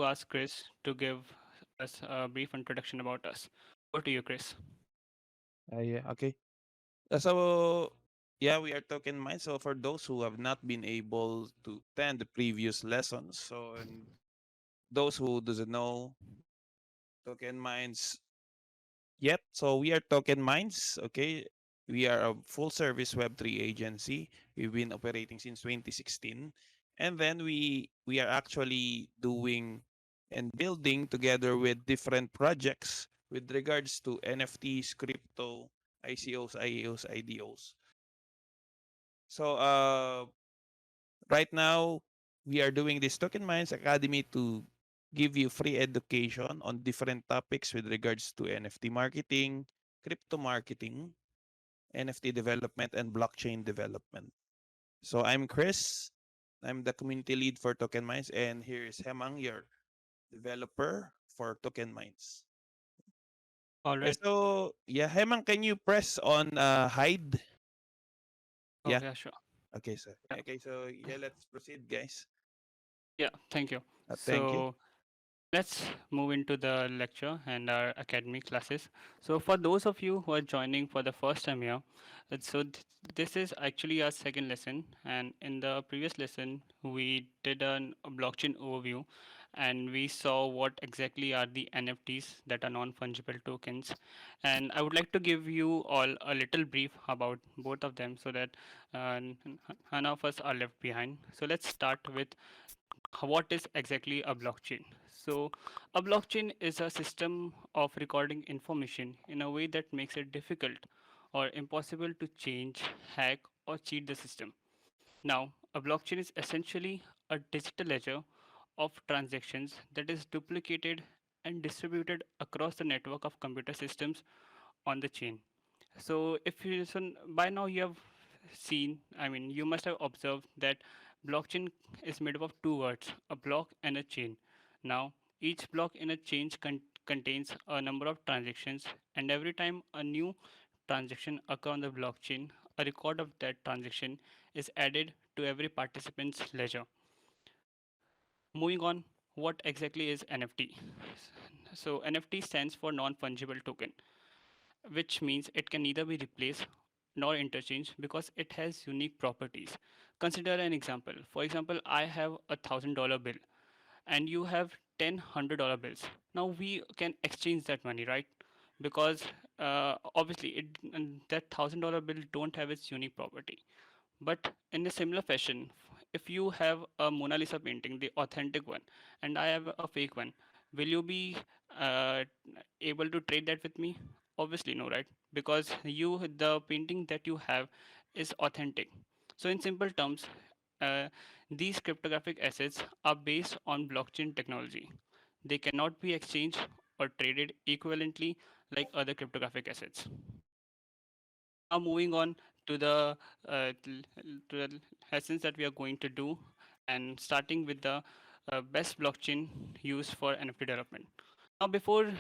to ask Chris to give us a brief introduction about us. Over to you, Chris. Yeah, okay. So, yeah, we are Token Minds. So, for those who have not been able to attend the previous lessons, so and those who doesn't know Token Minds yet, so we are Token Minds. Okay, we are a full service Web3 agency. We've been operating since 2016, and then we are actually doing and building together with different projects with regards to NFTs, crypto, ICOs, IEOs, IDOs. So right now we are doing this Token Minds Academy to give you free education on different topics with regards to NFT marketing, crypto marketing, NFT development, and blockchain development. So I'm Chris. I'm the community lead for Token Minds, and here is Hemang, your developer for Token Minds. All Okay, right. so yeah, Hemang, can you press on hide? Oh, Yeah. yeah, sure. Okay, so Yeah. yeah, let's proceed, guys. Yeah, thank you. Thank you. So let's move into the lecture and our academy classes. So for those of you who are joining for the first time here, this is actually our second lesson. And in the previous lesson, we did a blockchain overview, and we saw what exactly are the NFTs, that are non-fungible tokens. And I would like to give you all a little brief about both of them so that none of us are left behind. So let's start with what is exactly a blockchain. So a blockchain is a system of recording information in a way that makes it difficult or impossible to change, hack, or cheat the system. Now, a blockchain is essentially a digital ledger of transactions that is duplicated and distributed across the network of computer systems on the chain. So if you so by now you have seen, I mean, you must have observed that blockchain is made up of two words, a block and a chain. Now, each block in a chain contains a number of transactions, and every time a new transaction occur on the blockchain, a record of that transaction is added to every participant's ledger. Moving on, what exactly is NFT? So NFT stands for non-fungible token, which means it can neither be replaced nor interchanged because it has unique properties. Consider an example. For example, I have $1,000 bill and you have 10 $100 bills. Now we can exchange that money, right? Because obviously that $1,000 bill don't have its unique property. But in a similar fashion, if you have a Mona Lisa painting, the authentic one, and I have a fake one, will you be uh, able to trade that with me? Obviously, no, right? Because the painting that you have is authentic. So, in simple terms, uh, these cryptographic assets are based on blockchain technology. They cannot be exchanged or traded equivalently like other cryptographic assets. Now moving on to the lessons that we are going to do, and starting with the best blockchain used for NFT development. Now, before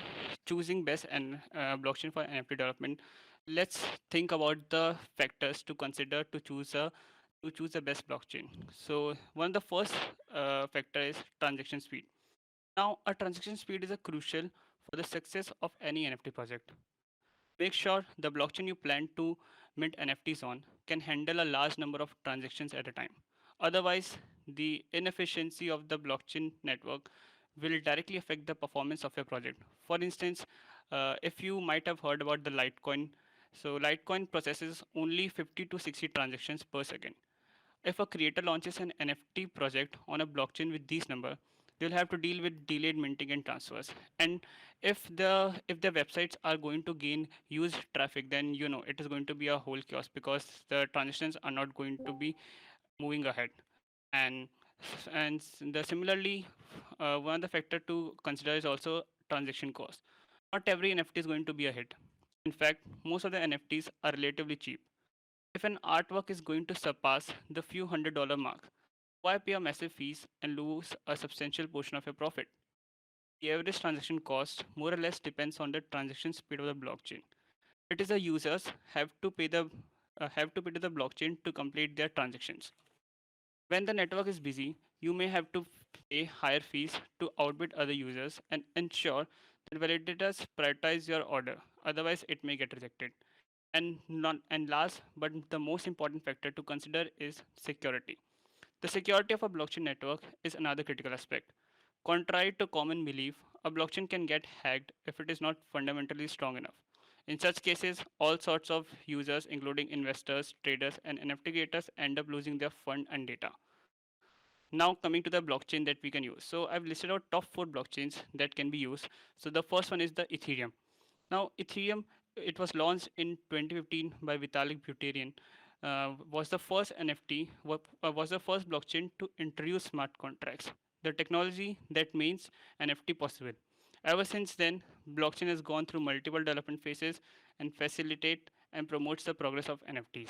choosing best and blockchain for NFT development, let's think about the factors to consider to choose the best blockchain. So one of the first factor is transaction speed. Now, a transaction speed is a crucial for the success of any NFT project. Make sure the blockchain you plan to mint NFTs on can handle a large number of transactions at a time. Otherwise, the inefficiency of the blockchain network will directly affect the performance of your project. For instance, if you might have heard about the Litecoin, so Litecoin processes only 50 to 60 transactions per second. If a creator launches an NFT project on a blockchain with these number, they'll have to deal with delayed minting and transfers. And if the websites are going to gain huge traffic, then it is going to be a whole chaos because the transactions are not going to be moving ahead. And similarly, one of the factor to consider is also transaction cost. Not every NFT is going to be a hit. In fact, most of the NFTs are relatively cheap. If an artwork is going to surpass the few $100 mark, why pay a massive fees and lose a substantial portion of your profit? The average transaction cost more or less depends on the transaction speed of the blockchain. It is the users have to pay to the blockchain to complete their transactions. When the network is busy, you may have to pay higher fees to outbid other users and ensure that validators prioritize your order. Otherwise, it may get rejected. And last but the most important factor to consider is security. The security of a blockchain network is another critical aspect. Contrary to common belief, a blockchain can get hacked if it is not fundamentally strong enough. In such cases, all sorts of users, including investors, traders, and NFT creators, end up losing their fund and data. Now, coming to the blockchain that we can use. So, I've listed out top 4 blockchains that can be used. So, the first one is the Ethereum. Now, Ethereum, it was launched in 2015 by Vitalik Buterin, was the first NFT, was the first blockchain to introduce smart contracts, the technology that makes NFT possible. Ever since then, blockchain has gone through multiple development phases and facilitate and promotes the progress of NFTs.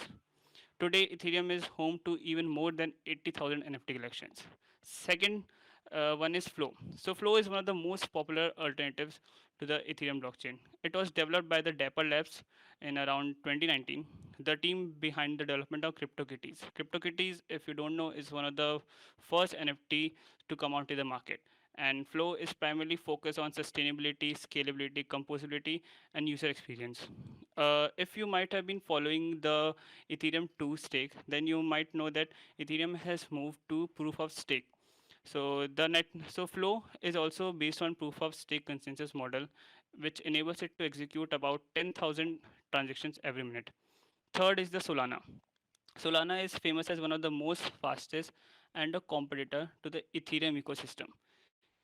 Today, Ethereum is home to even more than 80,000 NFT collections. Second one is Flow. So, Flow is one of the most popular alternatives to the Ethereum blockchain. It was developed by the Dapper Labs in around 2019. The team behind the development of CryptoKitties. CryptoKitties, if you don't know, is one of the first NFT to come onto the market. And Flow is primarily focused on sustainability, scalability, composability, and user experience. If you might have been following the Ethereum 2 stake, then you might know that Ethereum has moved to proof of stake. So Flow is also based on proof of stake consensus model, which enables it to execute about 10,000 transactions every minute. Third is the Solana. Solana is famous as one of the most fastest and a competitor to the Ethereum ecosystem.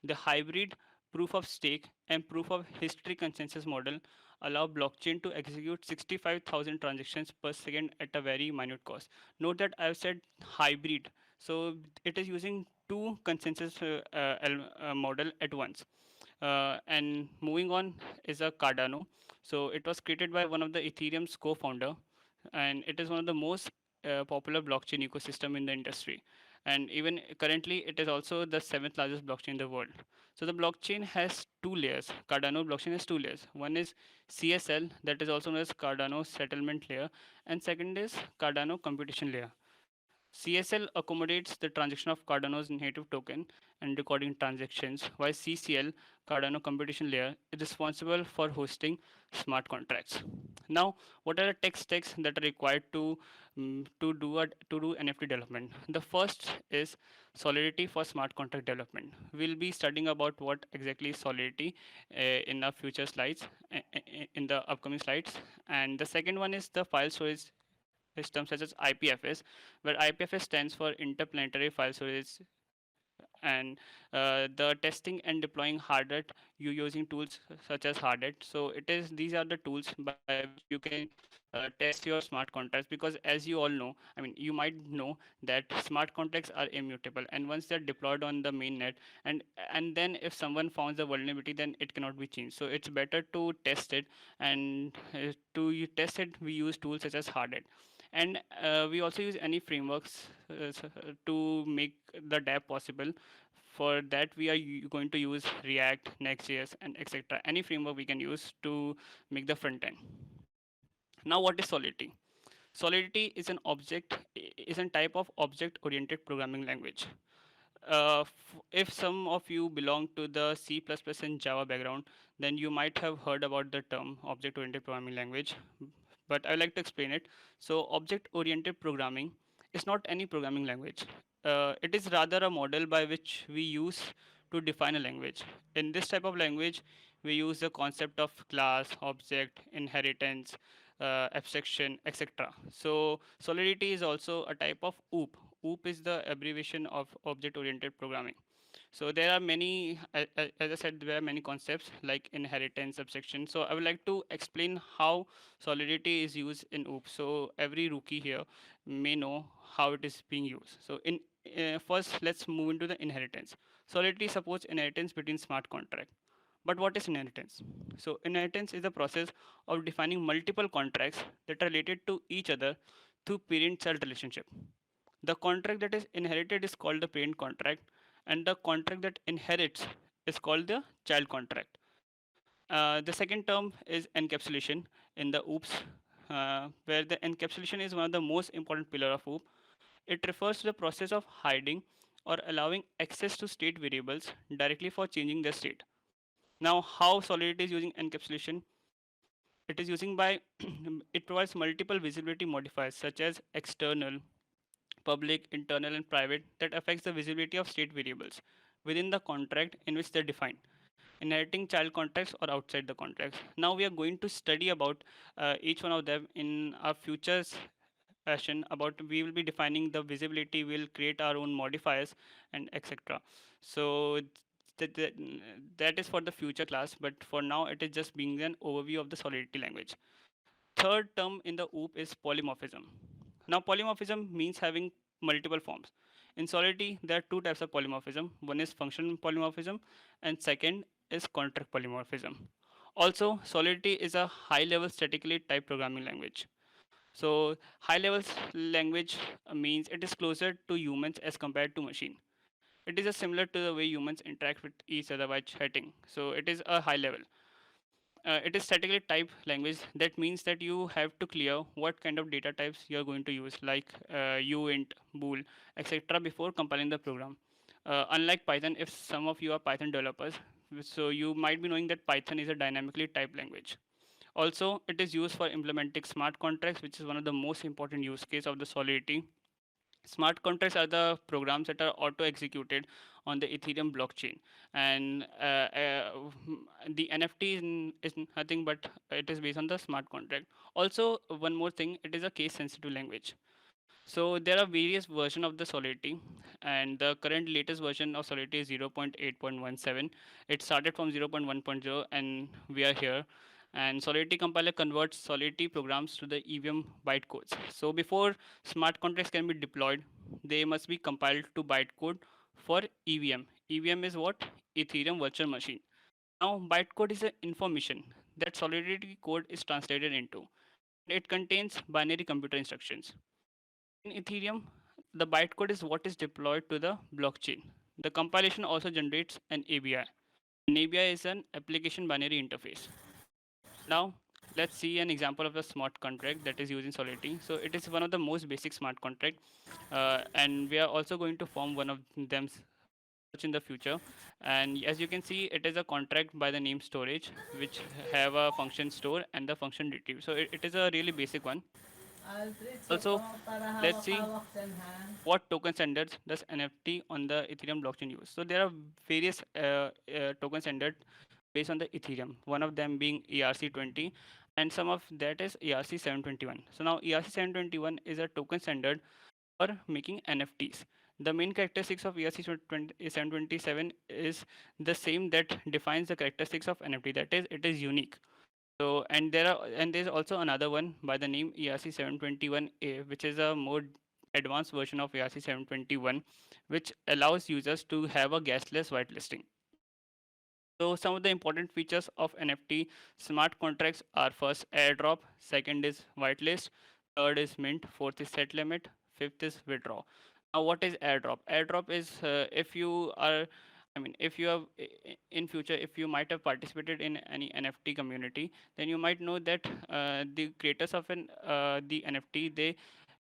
The hybrid proof of stake and proof of history consensus model allow blockchain to execute 65,000 transactions per second at a very minute cost. Note that I've said hybrid. So it is using two consensus model at once. And moving on is a Cardano. So it was created by one of the Ethereum's co-founder, and it is one of the most popular blockchain ecosystem in the industry. And even currently, it is also the seventh largest blockchain in the world. So the blockchain has two layers. Cardano blockchain has two layers. One is CSL, that is also known as Cardano settlement layer, and second is Cardano computation layer. CSL accommodates the transaction of Cardano's native token and recording transactions, while CCL, Cardano computation layer, is responsible for hosting smart contracts. Now, what are the tech stacks that are required to do NFT development? The first is Solidity for smart contract development. We'll be studying about what exactly is Solidity in our future slides, in the upcoming slides. And the second one is the file storage system such as IPFS, where IPFS stands for Interplanetary File Storage, and the testing and deploying Hardhat, you using tools such as Hardhat. So it is these are the tools by which you can test your smart contracts, because as you all know, I mean, you might know that smart contracts are immutable, and once they're deployed on the mainnet, and and then if someone finds the vulnerability, then it cannot be changed. So it's better to test it, and to you test it, we use tools such as Hardhat. And we also use any frameworks to make the dApp possible. For that, we are going to use React, Next.js, and etc. Any framework we can use to make the front end. Now, what is Solidity? Solidity is an is a type of object-oriented programming language. If some of you belong to the C++ and Java background, then you might have heard about the term object-oriented programming language, but I like to explain it. So, object-oriented programming is not any programming language. It is rather a model by which we use to define a language. In this type of language, we use the concept of class, object, inheritance, abstraction, etc. So, Solidity is also a type of OOP. OOP is the abbreviation of object-oriented programming. So there are many, as I said, there are many concepts like inheritance, abstraction. So I would like to explain how Solidity is used in OOP. So every rookie here may know how it is being used. So in first, let's move into the inheritance. Solidity supports inheritance between smart contract. But what is inheritance? So inheritance is the process of defining multiple contracts that are related to each other through parent-child relationship. The contract that is inherited is called the parent contract, and the contract that inherits is called the child contract. The second term is encapsulation in the OOPS, where the encapsulation is one of the most important pillar of OOP. It refers to the process of hiding or allowing access to state variables directly for changing their state. Now, how Solidity is using encapsulation? It is using by it provides multiple visibility modifiers such as external, public, internal, and private that affects the visibility of state variables within the contract in which they're defined, inheriting child contracts or outside the contracts. Now we are going to study about each one of them in our future session. About we will be defining the visibility, we'll create our own modifiers and etc. So that, that, that is for the future class, but for now it is just being an overview of the Solidity language. Third term in the OOP is polymorphism. Now, polymorphism means having multiple forms. In Solidity, there are two types of polymorphism. One is functional polymorphism, and second is contract polymorphism. Also, Solidity is a high-level statically typed programming language. So, high-level language means it is closer to humans as compared to machine. It is similar to the way humans interact with each other by chatting. So, it is a high level. It is statically typed language. That means that you have to clear what kind of data types you are going to use, like uint, bool, etc., before compiling the program. Unlike Python, if some of you are Python developers, so you might be knowing that Python is a dynamically typed language. Also, it is used for implementing smart contracts, which is one of the most important use case of the Solidity. Smart contracts are the programs that are auto executed on the Ethereum blockchain, and the NFT is nothing but it is based on the smart contract. Also, one more thing, it is a case sensitive language. So there are various versions of the Solidity, and the current latest version of Solidity is 0.8.17. It started from 0.1.0, and we are here. And Solidity compiler converts Solidity programs to the EVM bytecodes. So before smart contracts can be deployed, they must be compiled to bytecode for EVM. EVM is what? Ethereum Virtual Machine. Now, bytecode is an information that Solidity code is translated into, and it contains binary computer instructions. In Ethereum, the bytecode is what is deployed to the blockchain. The compilation also generates an ABI. An ABI is an application binary interface. Now, let's see an example of a smart contract that is using Solidity. So it is one of the most basic smart contract, and we are also going to form one of them such in the future. And as you can see, it is a contract by the name storage, which have a function store and the function retrieve. So it is a really basic one. Also, let's see what token standards does NFT on the Ethereum blockchain use. So there are various token standards based on the Ethereum. One of them being ERC20, and some of that is ERC721. So now ERC721 is a token standard for making NFTs. The main characteristics of ERC727 is the same that defines the characteristics of NFT. That is, it is unique. So there's also another one by the name ERC721A, which is a more advanced version of ERC721, which allows users to have a gasless whitelisting. So some of the important features of NFT smart contracts are: first airdrop, second is whitelist, third is mint, fourth is set limit, fifth is withdraw. Now what is airdrop? Airdrop is if you are if you have in future, if you might have participated in any NFT community, then you might know that the creators of the NFT,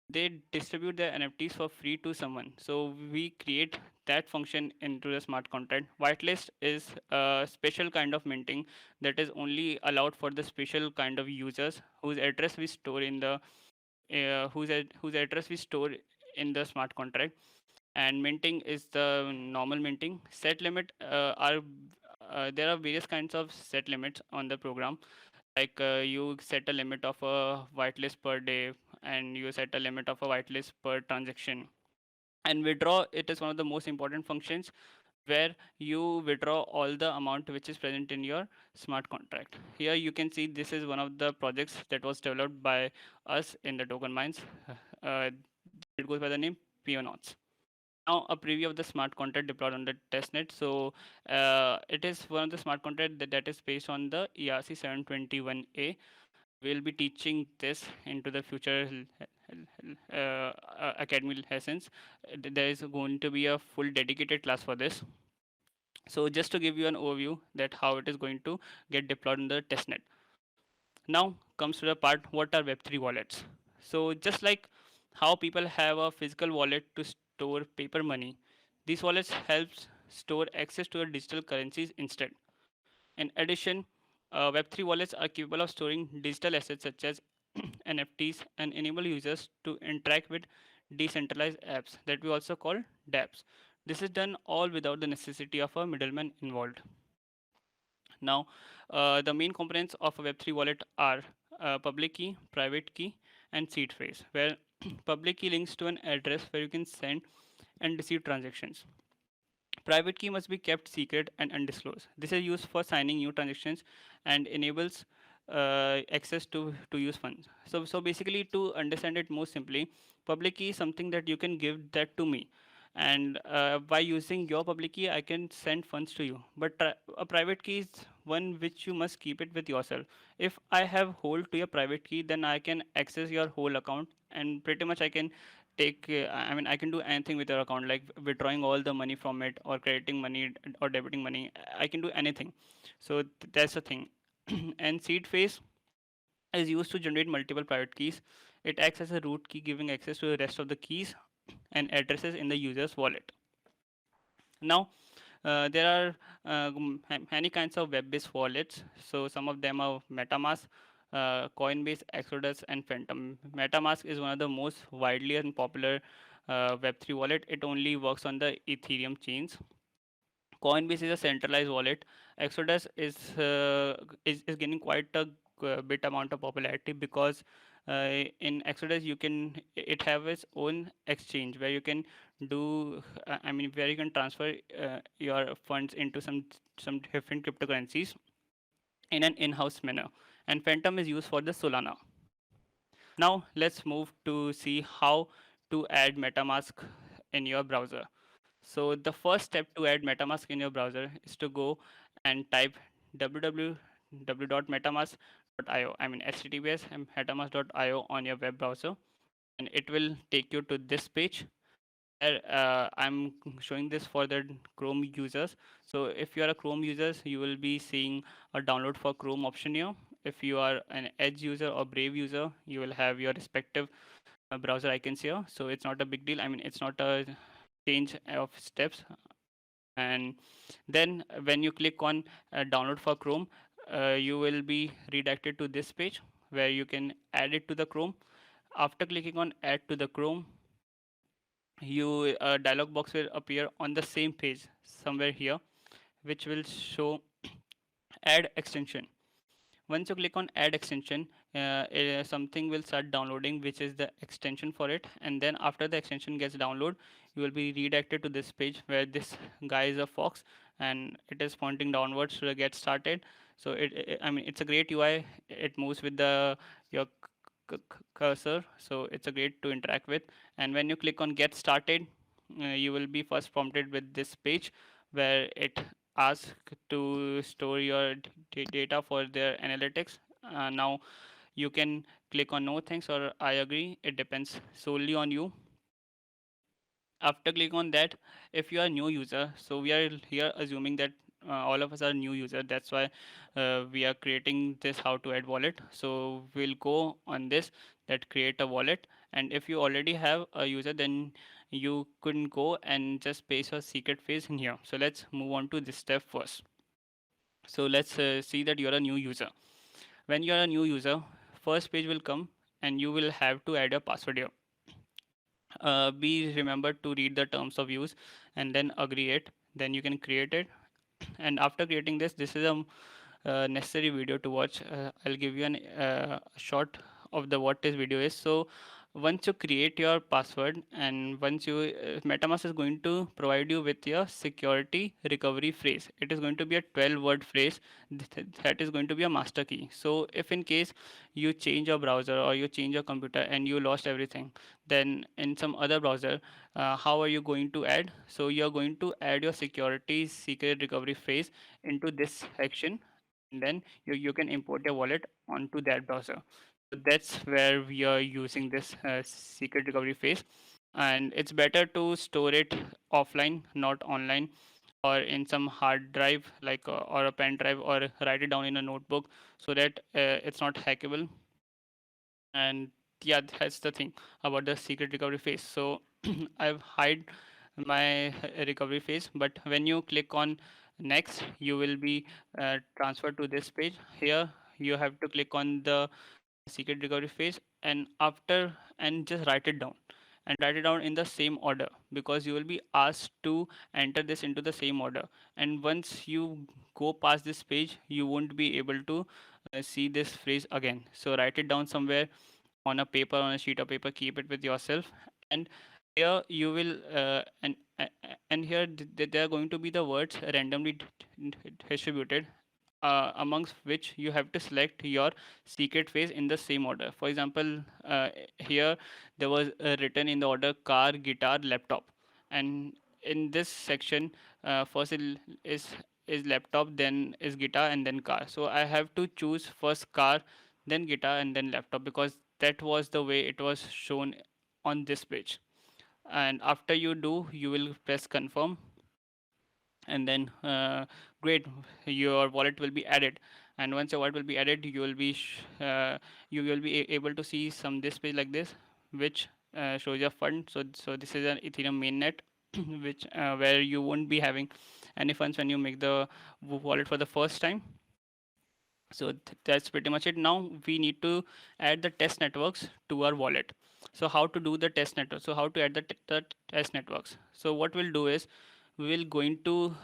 they distribute their NFTs for free to someone. So we create that function into the smart contract. Whitelist is a special kind of minting that is only allowed for the special kind of users whose address we store in the whose address we store in the smart contract. And minting is the normal minting. Set limit are there are various kinds of set limits on the program, like you set a limit of a whitelist per day, and you set a limit of a whitelist per transaction. And withdraw, it is one of the most important functions, where you withdraw all the amount which is present in your smart contract. Here you can see this is one of the projects that was developed by us in the TokenMinds. uh, it goes by the name Peonauts. Now a preview of the smart contract deployed on the testnet. So it is one of the smart contract that is based on the ERC721A. We'll be teaching this into the future academy lessons. There is going to be a full dedicated class for this. So just to give you an overview that how it is going to get deployed in the testnet. Now comes to the part, what are Web3 wallets? So just like how people have a physical wallet to store paper money, These wallets helps store access to your digital currencies instead. In addition, Web3 wallets are capable of storing digital assets such as NFTs and enable users to interact with decentralized apps that we also call dApps. This is done all without the necessity of a middleman involved. Now, the main components of a Web3 wallet are public key, private key, and seed phrase, where public key links to an address where you can send and receive transactions. Private key must be kept secret and undisclosed. This is used for signing new transactions and enables access to use funds. So basically, to understand it more simply, public key is something that you can give that to me, and by using your public key, I can send funds to you. But a private key is one which you must keep it with yourself. If I have hold to your private key, then I can access your whole account, and pretty much I can take I mean, I can do anything with your account, like withdrawing all the money from it or crediting money or debiting money. I can do anything. So that's the thing. And seed phrase is used to generate multiple private keys. It acts as a root key, giving access to the rest of the keys and addresses in the user's wallet. Now, there are many kinds of web-based wallets. So some of them are MetaMask, Coinbase, Exodus, and Phantom. MetaMask is one of the most widely and popular Web3 wallet. It only works on the Ethereum chains. Coinbase is a centralized wallet. Exodus is gaining quite a bit amount of popularity because in Exodus you can it have its own exchange where you can do I mean where you can transfer your funds into some different cryptocurrencies in an in-house manner. And Phantom is used for the Solana. Now let's move to see how to add MetaMask in your browser. So the first step to add MetaMask in your browser is to go and type www.metamask.io. I mean HTTPS and metamask.io on your web browser, and it will take you to this page. I'm showing this for the Chrome users. So if you are a Chrome user, you will be seeing a download for Chrome option here. If you are an Edge user or Brave user, you will have your respective browser icons here. So it's not a big deal. I mean, it's not a change of steps. And then when you click on download for Chrome, you will be redirected to this page where you can add it to the Chrome. After clicking on add to the Chrome, you a dialog box will appear on the same page somewhere here, which will show add extension. Once you click on add extension, something will start downloading, which is the extension for it. And then after the extension gets download, you will be redirected to this page where this guy is a fox and it is pointing downwards to get started. So I mean, it's a great UI. It moves with the your cursor, so it's a great to interact with. And when you click on get started, you will be first prompted with this page where it asks to store your data for their analytics. Now you can click on no thanks or I agree, it depends solely on you. After click on that, if you are a new user, so we are here assuming that all of us are new user, that's why we are creating this how to add wallet. So we'll go on this, that create a wallet, and if you already have a user, then you couldn't go and just paste your secret phrase in here. So let's move on to this step first. So let's see that you're a new user. When you're a new user, first page will come and you will have to add your password here. Be remembered to read the terms of use and then agree it, then you can create it. And after creating this is a necessary video to watch. I'll give you an short of the what this video is. So once you create your password and once you MetaMask is going to provide you with your security recovery phrase. It is going to be a 12 word phrase that is going to be a master key. So if in case you change your browser or you change your computer and you lost everything, then in some other browser, how are you going to add? So you're going to add your security secret recovery phrase into this section, and then you can import your wallet onto that browser. So that's where we are using this secret recovery phase, and it's better to store it offline, not online, or in some hard drive like or a pen drive, or write it down in a notebook so that it's not hackable. And yeah, that's the thing about the secret recovery phase. So I've hide my recovery phase. But when you click on next, you will be transferred to this page. Here you have to click on the secret recovery phase, and after, and just write it down, and write it down in the same order, because you will be asked to enter this into the same order. And once you go past this page, you won't be able to see this phrase again. So write it down somewhere on a paper, on a sheet of paper, keep it with yourself. And here you will and here there are going to be the words randomly distributed, amongst which you have to select your secret phrase in the same order. For example, here there was written in the order car, guitar, laptop, and in this section, first is laptop, then is guitar, and then car. So I have to choose first car, then guitar, and then laptop, because that was the way it was shown on this page. And after you do, you will press confirm, and then great, your wallet will be added. And once your wallet will be added, you will be able to see some this page like this, which shows your fund. So this is an Ethereum mainnet, which where you won't be having any funds when you make the wallet for the first time. So that's pretty much it. Now we need to add the test networks to our wallet. So how to do the test network? So how to add the test networks? So what we'll do is, we will going to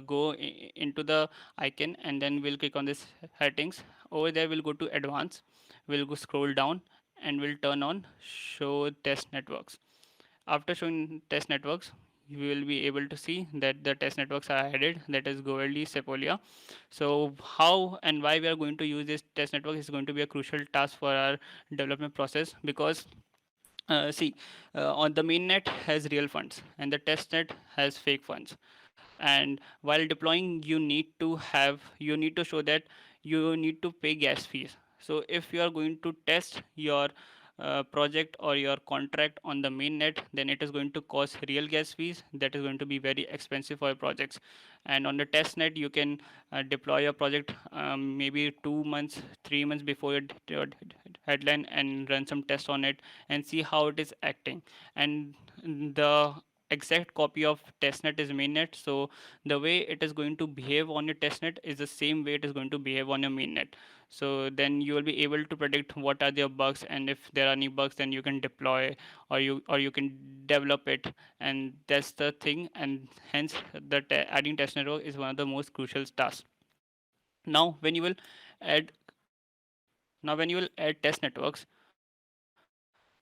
go into the icon, and then we'll click on this settings. Over there we'll go to advanced. We'll go scroll down, and we'll turn on show test networks. After showing test networks, you will be able to see that the test networks are added, that is Goerli, Sepolia. So how and why we are going to use this test network is going to be a crucial task for our development process, because see, on the mainnet has real funds, and the testnet has fake funds. And while deploying, you need to show that you need to pay gas fees. So if you are going to test your project or your contract on the mainnet, then it is going to cost real gas fees, that is going to be very expensive for your projects. And on the test net, you can deploy your project maybe 2 months, 3 months before your headline, and run some tests on it and see how it is acting. And the exact copy of testnet is mainnet. So the way it is going to behave on your testnet is the same way it is going to behave on your mainnet. So then you will be able to predict what are their bugs, and if there are any bugs, then you can deploy, or you can develop it. And that's the thing. And hence the adding test network is one of the most crucial tasks. Now when you will add now when you will add test networks,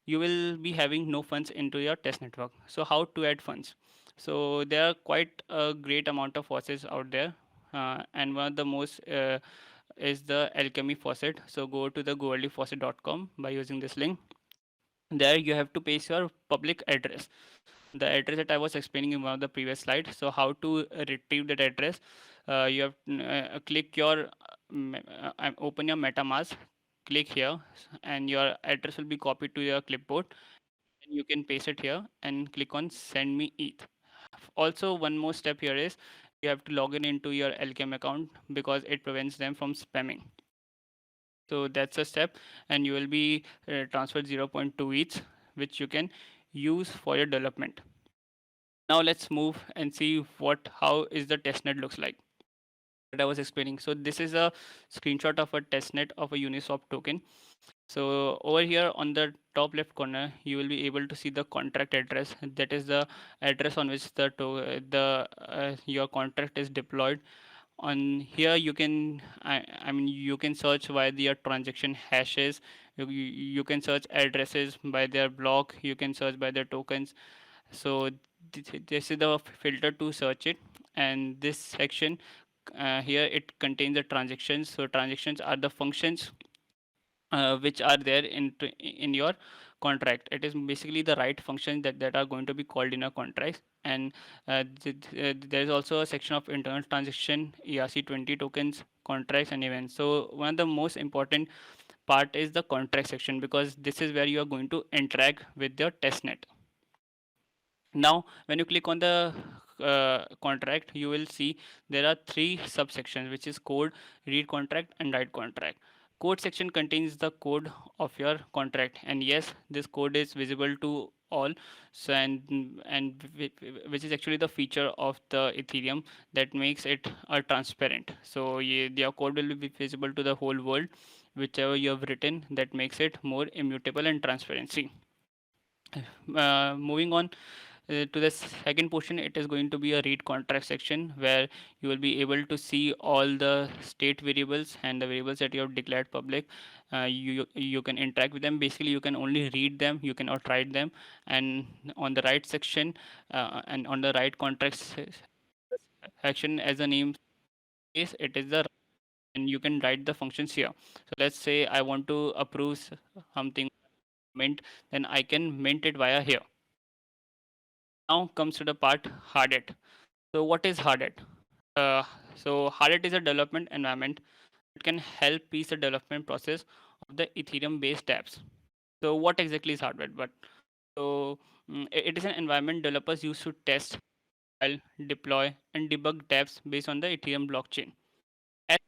you will be having no funds into your test network. So how to add funds? So there are quite a great amount of faucets out there, and one of the most is the alchemy faucet. So go to the goearlyfaucet.com by using this link. There you have to paste your public address, the address that I was explaining in one of the previous slides. So how to retrieve that address? You have click your open your MetaMask, click here, and your address will be copied to your clipboard, and you can paste it here and click on send me ETH. Also, one more step here is, you have to log in into your LKM account, because it prevents them from spamming. So that's a step, and you will be transferred zero point 0.2 ETH, which you can use for your development. Now let's move and see what how is the testnet looks like, that I was explaining. So this is a screenshot of a testnet of a Uniswap token. So over here on the top left corner, you will be able to see the contract address. That is the address on which your contract is deployed. On here, I mean you can search by their transaction hashes. You can search addresses by their block. You can search by their tokens. So this is the filter to search it. And this section here, it contains the transactions. So transactions are the functions which are there in your contract. It is basically the right functions that are going to be called in a contract. And there is also a section of internal transaction, ERC20 tokens, contracts, and events. So one of the most important part is the contract section, because this is where you are going to interact with your testnet. Now when you click on the contract, you will see there are three subsections, which is code, read contract, and write contract. Code section contains the code of your contract, and yes, this code is visible to all. So which is actually the feature of the Ethereum that makes it transparent. So your code will be visible to the whole world, whichever you have written, that makes it more immutable and transparency. Moving on to the second portion, it is going to be a read contract section where you will be able to see all the state variables and the variables that you have declared public. You can interact with them. Basically, you can only read them, you cannot write them. And on the right section, and on the right contract section, as the name says, it is the, and you can write the functions here. So let's say I want to approve something mint, then I can mint it via here. Now comes to the part Hardhat. So what is Hardhat? Uh, so Hardhat is a development environment that can help ease the development process of the Ethereum-based apps. So what exactly is Hardhat? But so it is an environment developers use to test, file, deploy, and debug dApps based on the Ethereum blockchain. It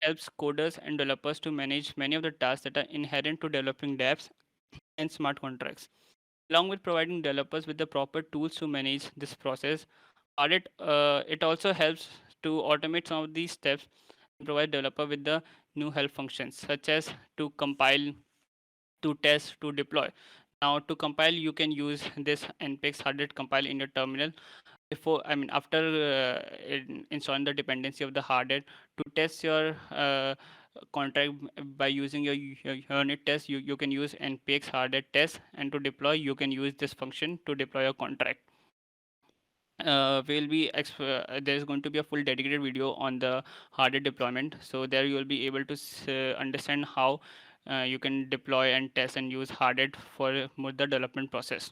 helps coders and developers to manage many of the tasks that are inherent to developing dApps and smart contracts. Along with providing developers with the proper tools to manage this process, it also helps to automate some of these steps and provide developer with the new help functions such as to compile, to test, to deploy. Now to compile, you can use this npx hardhat compile in your terminal before, I mean, after installing the dependency of the hardware. To test your contract by using your unit test, you can use npx hardware test, and to deploy you can use this function to deploy a contract. There is going to be a full dedicated video on the hardware deployment, so there you will be able to understand how you can deploy and test and use hardware for more the development process.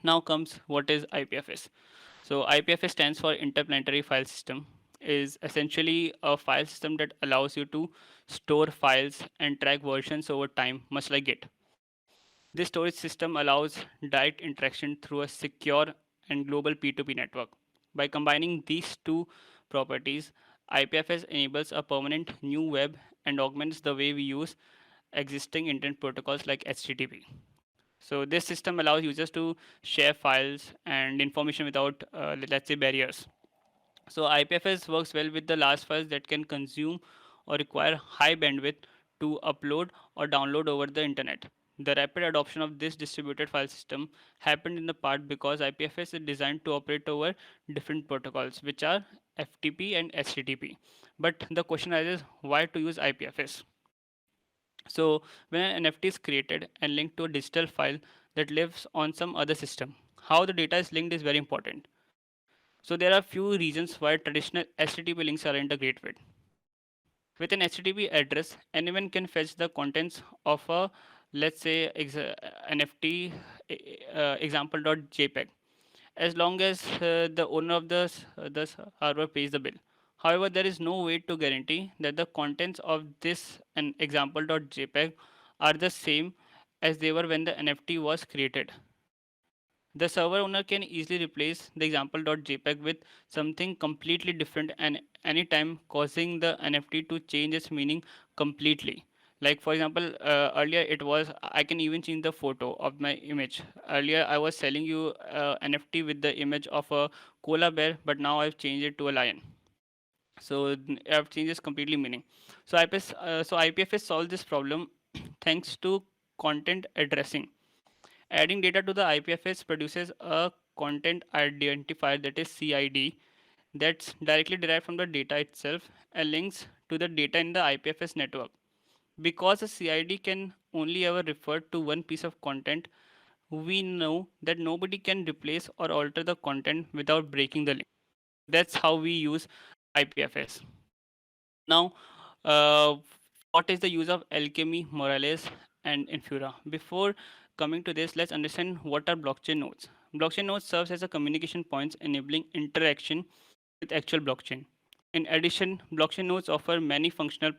Now comes what is IPFS. So IPFS stands for Interplanetary File System. Is essentially a file system that allows you to store files and track versions over time, much like Git. This storage system allows direct interaction through a secure and global P2P network. By combining these two properties, IPFS enables a permanent new web and augments the way we use existing internet protocols like HTTP. So this system allows users to share files and information without, let's say, barriers. So IPFS works well with the large files that can consume or require high bandwidth to upload or download over the internet. The rapid adoption of this distributed file system happened in the part because IPFS is designed to operate over different protocols, which are FTP and HTTP. But the question arises, why to use IPFS? So when an NFT is created and linked to a digital file that lives on some other system, how the data is linked is very important. So there are few reasons why traditional HTTP links aren't a great fit. With an HTTP address, anyone can fetch the contents of a, let's say, NFT example.jpg as long as the owner of the server pays the bill. However, there is no way to guarantee that the contents of this an example.jpg are the same as they were when the NFT was created. The server owner can easily replace the example.jpg with something completely different and anytime, causing the NFT to change its meaning completely. Like for example, earlier it was, I can even change the photo of my image. Earlier I was selling you NFT with the image of a koala bear, but now I've changed it to a lion. So I've changed this completely meaning. So IPFS solves this problem thanks to content addressing. Adding data to the IPFS produces a content identifier, that is CID, that's directly derived from the data itself and links to the data in the IPFS network. Because a CID can only ever refer to one piece of content, we know that nobody can replace or alter the content without breaking the link. That's how we use IPFS. Now, uh, what is the use of Alchemy, Morales, and Infura? Before coming to this, let's understand what are blockchain nodes. Blockchain nodes serves as a communication points enabling interaction with actual blockchain. In addition, blockchain nodes offer many functional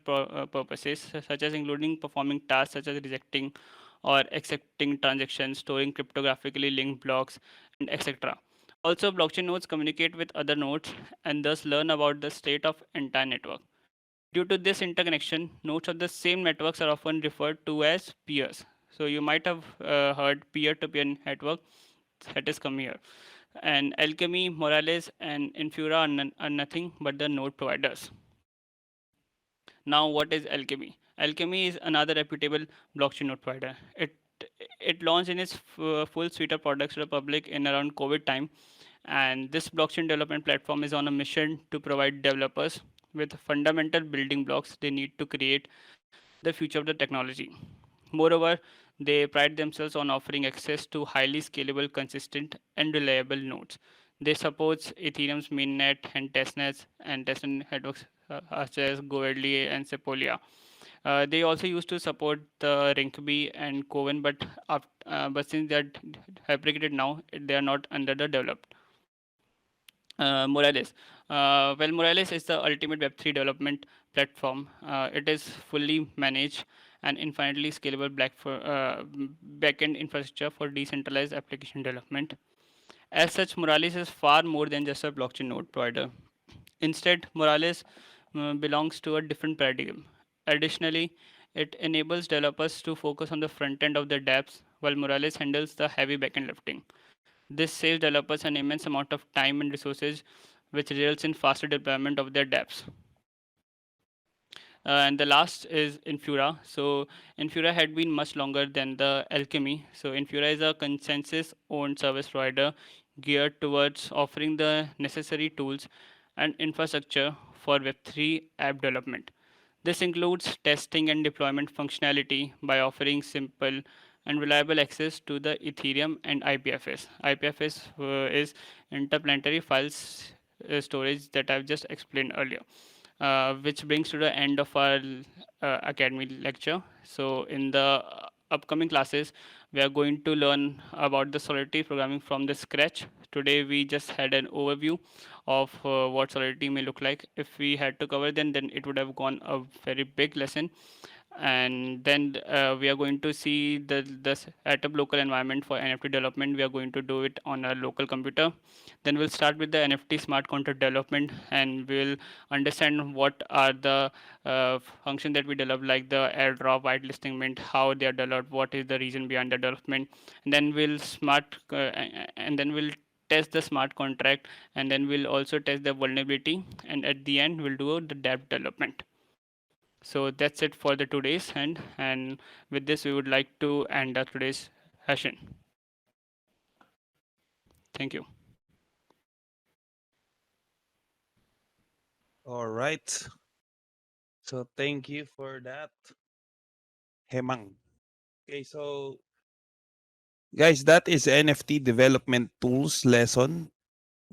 purposes, such as including performing tasks such as rejecting or accepting transactions, storing cryptographically linked blocks, and etc. Also, blockchain nodes communicate with other nodes and thus learn about the state of entire network. Due to this interconnection, nodes of the same networks are often referred to as peers. So you might have heard peer-to-peer network that is come here. And Alchemy, Morales, and Infura are nothing but the node providers. Now, what is Alchemy? Alchemy is another reputable blockchain node provider. It launched in its full suite of products to the public in around COVID time, and this blockchain development platform is on a mission to provide developers with fundamental building blocks they need to create the future of the technology. Moreover, they pride themselves on offering access to highly scalable, consistent, and reliable nodes. They support Ethereum's mainnet and testnet networks such as Goerli and Sepolia. They also used to support the Rinkeby and Coven, but since they are fabricated now, they are not under the developed. Morales. Morales is the ultimate Web3 development platform. It is fully managed and infinitely scalable backend infrastructure for decentralized application development. As such, Morales is far more than just a blockchain node provider. Instead, Morales belongs to a different paradigm. Additionally, it enables developers to focus on the front end of their dApps, while Morales handles the heavy backend lifting. This saves developers an immense amount of time and resources, which results in faster deployment of their dApps. And the last is Infura. So Infura had been much longer than the Alchemy. So Infura is a consensus-owned service provider geared towards offering the necessary tools and infrastructure for Web3 app development. This includes testing and deployment functionality by offering simple and reliable access to the Ethereum and IPFS. IPFS is interplanetary files storage that I've just explained earlier, which brings to the end of our academy lecture. So, in the upcoming classes, we are going to learn about the Solidity programming from the scratch. Today, we just had an overview of what Solidity may look like. If we had to cover then it would have gone a very big lesson. And then we are going to see the setup local environment for NFT development. We are going to do it on a local computer. Then we'll start with the NFT smart contract development, and we'll understand what are the functions that we develop, like the airdrop, whitelisting, mint, how they are developed, what is the reason behind the development, and then we'll test the smart contract, and then we'll also test the vulnerability, and at the end we'll do the dApp development. So that's it for the today's and with this we would like to end our today's session. Thank you. All right. So thank you for that, Hemang. Okay, so guys, that is NFT development tools lesson.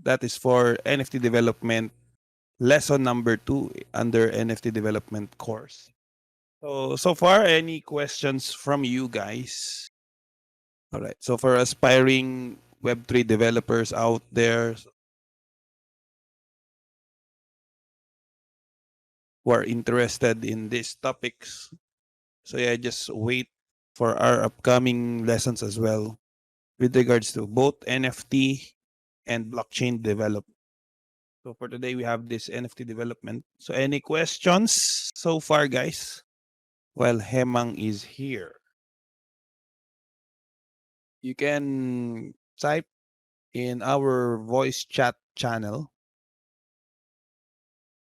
That is for NFT development lesson number 2 under NFT development course. So far, any questions from you guys? All right. So for aspiring Web3 developers out there who are interested in these topics, so yeah, just wait for our upcoming lessons as well with regards to both NFT and blockchain development. So for today, we have this NFT development. So any questions so far, guys? While Hemang is here, you can type in our voice chat channel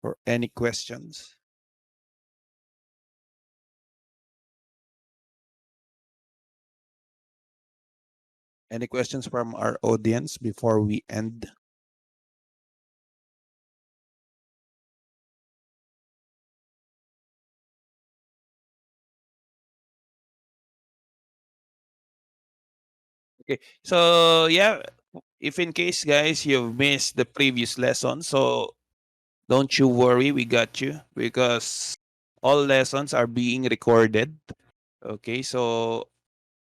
for any questions. Any questions from our audience before we end? Okay. So yeah, if in case guys you've missed the previous lesson, so don't you worry, we got you because all lessons are being recorded. Okay, so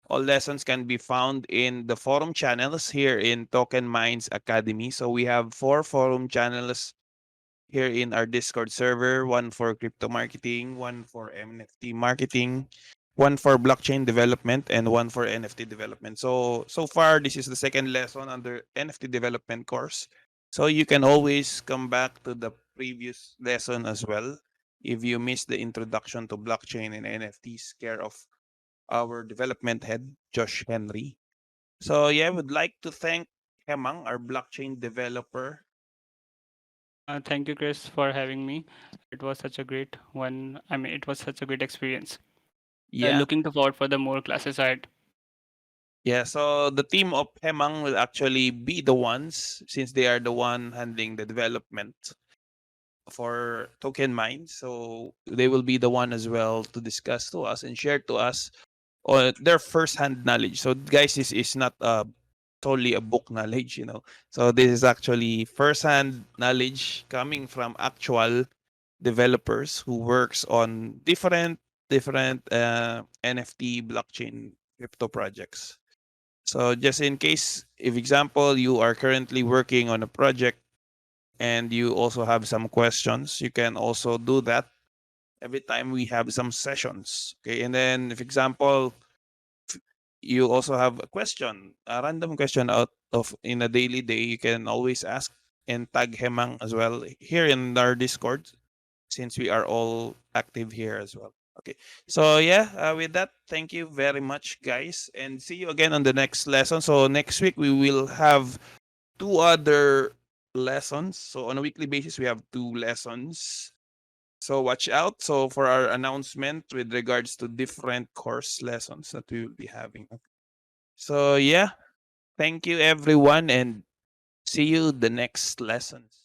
all lessons can be found in the forum channels here in TokenMinds Academy. So we have 4 forum channels here in our Discord server, one for crypto marketing, one for NFT marketing, one for blockchain development, and one for NFT development. So far this is the second lesson under NFT development course. So you can always come back to the previous lesson as well if you missed the introduction to blockchain and NFTs care of our development head, Josh Henry. So yeah, I would like to thank Hemang, our blockchain developer. Thank you, Chris, for having me. It was such a great one. I mean, it was such a great experience. Yeah, Looking forward for the more classes ahead. yeah. So the team of Hemang will actually be the ones, since they are the one handling the development for Token Minds. So they will be the one as well to discuss to us and share to us their first-hand knowledge. So guys, this is not totally a book knowledge, you know. So this is actually first-hand knowledge coming from actual developers who works on different NFT blockchain crypto projects. So just in case, if example you are currently working on a project and you also have some questions, you can also do that every time we have some sessions. Okay, and then if example you also have a question, a random question out of in a daily day, you can always ask and tag Hemang as well here in our Discord, since we are all active here as well. Okay, so yeah, with that, thank you very much, guys, and see you again on the next lesson. So next week we will have two other lessons. So on a weekly basis, we have two lessons. So watch out. So for our announcement with regards to different course lessons that we will be having. So yeah, thank you everyone and see you the next lessons.